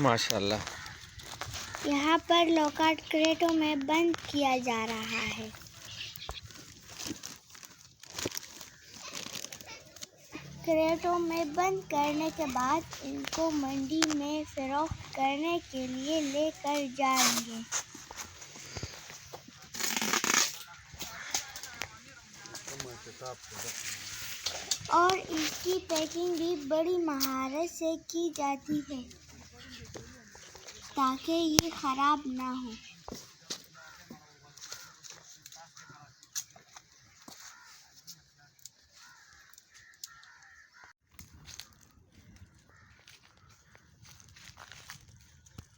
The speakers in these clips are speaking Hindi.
माशाल्लाह। यहाँ पर लौकाट क्रेटों में बंद किया जा रहा है। क्रेटों में बंद करने के बाद इनको मंडी में फरोख्त करने के लिए लेकर जाएंगे और इसकी पैकिंग भी बड़ी महारत से की जाती है ताकि ये खराब ना हो।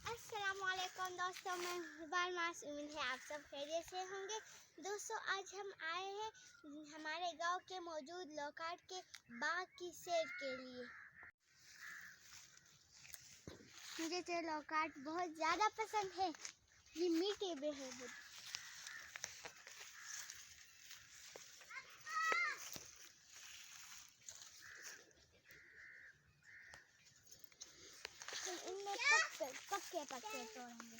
अस्सलामुअलैकुम दोस्तों, मैं हुबाल मास। उम्मीद है आप सब खैरियत से होंगे। दोस्तों, आज हम आए हैं हमारे गांव के मौजूद लौकाट के बाग की सैर के लिए। मुझे तो लौकाट बहुत ज़्यादा पसंद है। ये मीठे भी है। इनमें पक्के तोड़ेंगे।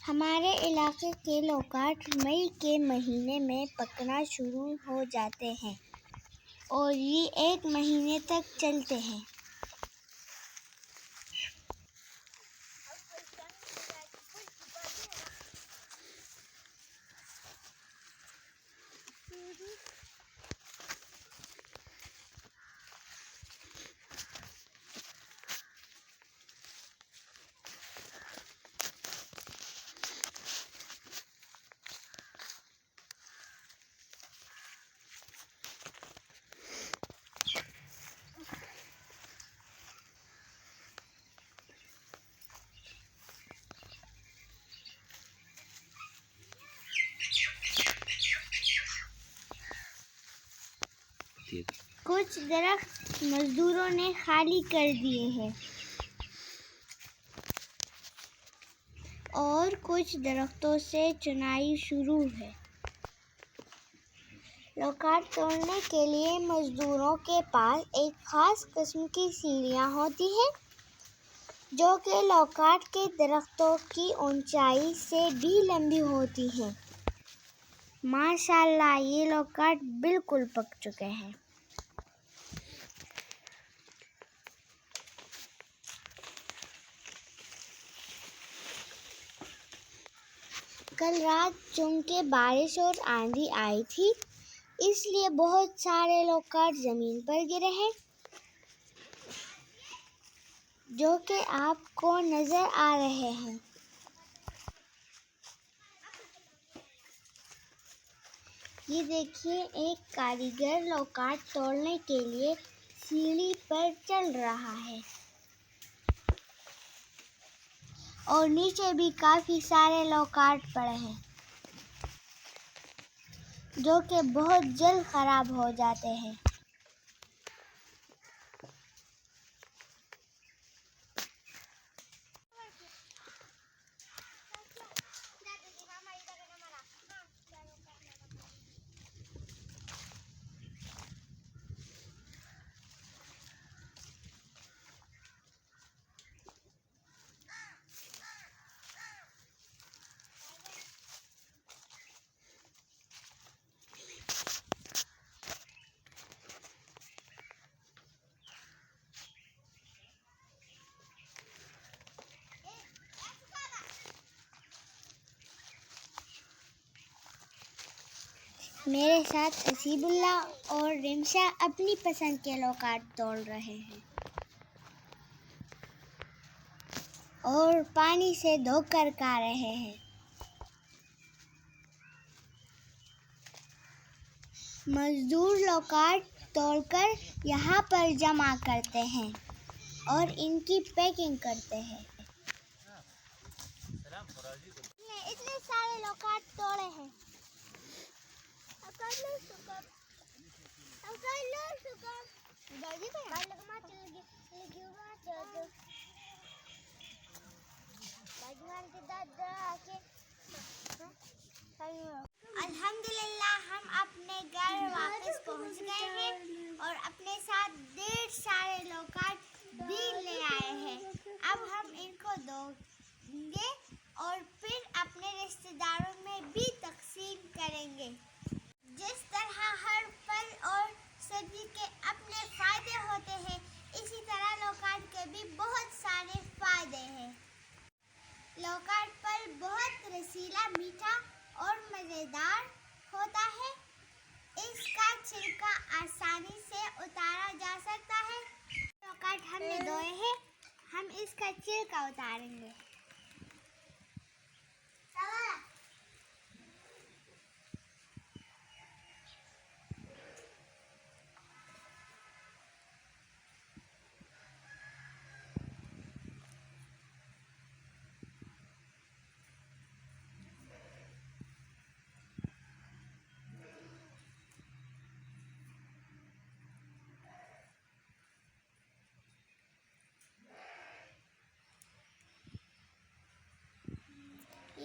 हमारे इलाके के लौकाट मई के महीने में पकना शुरू हो जाते हैं और ये 1 महीने तक चलते हैं। कुछ दरख्त मजदूरों ने खाली कर दिए हैं और कुछ दरख्तों से चुनाई शुरू है। लौकाट तोड़ने के लिए मजदूरों के पास एक खास किस्म की सीढ़ियाँ होती हैं जो कि लौकाट के दरख्तों की ऊंचाई से भी लंबी होती हैं। माशाल्लाह, ये लौकाट बिल्कुल पक चुके हैं। कल रात चूंकि बारिश और आंधी आई थी, इसलिए बहुत सारे लौकाट ज़मीन पर गिरे हैं जो कि आपको नज़र आ रहे हैं। ये देखिए, एक कारीगर लौकाट तोड़ने के लिए सीढ़ी पर चल रहा है और नीचे भी काफ़ी सारे लौकाट पड़े हैं जो कि बहुत जल्द ख़राब हो जाते हैं। मेरे साथ असीबुल्लाह और रिमशा अपनी पसंद के लौकाट तोड़ रहे हैं और पानी से धोकर खा रहे हैं। मजदूर लौकाट तोड़कर यहाँ पर जमा करते हैं और इनकी पैकिंग करते हैं। इतने सारे लौकाट तोड़े हैं। अल्हम्दुलिल्लाह, हम अपने घर वापस पहुंच गए हैं और अपने साथ ढेर सारे लौकाट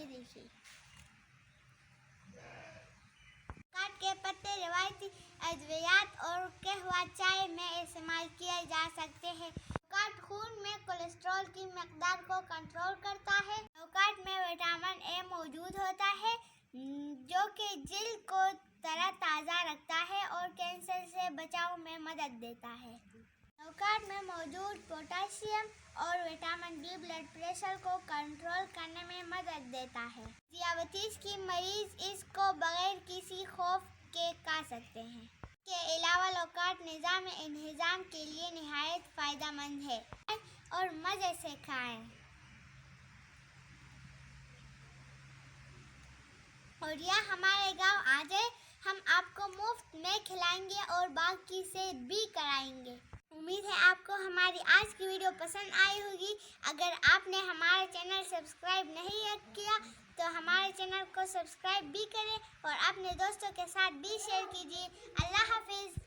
ये देखिए। लौकाट के पत्ते रवायती अद्वियात और कहवा चाय में इस्तेमाल किए जा सकते हैं। लौकाट खून में कोलेस्ट्रॉल की मकदार को कंट्रोल करता है। लौकाट में विटामिन ए मौजूद होता है जो कि जिल्द को तरोताज़ा रखता है और कैंसर से बचाव में मदद देता है। लौकाट में मौजूद पोटेशियम और विटामिन बी ब्लड प्रेशर को कंट्रोल करने में मदद देता है। दियाबतीस की मरीज इसको बगैर किसी खौफ के खा सकते हैं। के अलावा लौकाट निज़ाम इंहिज़ाम के लिए निहायत फ़ायदेमंद है और मज़े से खाएं। और यह हमारे गांव आ जाए, हम आपको मुफ्त में खिलाएंगे और बाकी से भी कराएंगे। उम्मीद है आपको हमारी आज की वीडियो पसंद आई होगी। अगर आपने हमारा चैनल सब्सक्राइब नहीं किया तो हमारे चैनल को सब्सक्राइब भी करें और अपने दोस्तों के साथ भी शेयर कीजिए। अल्लाह हाफिज़।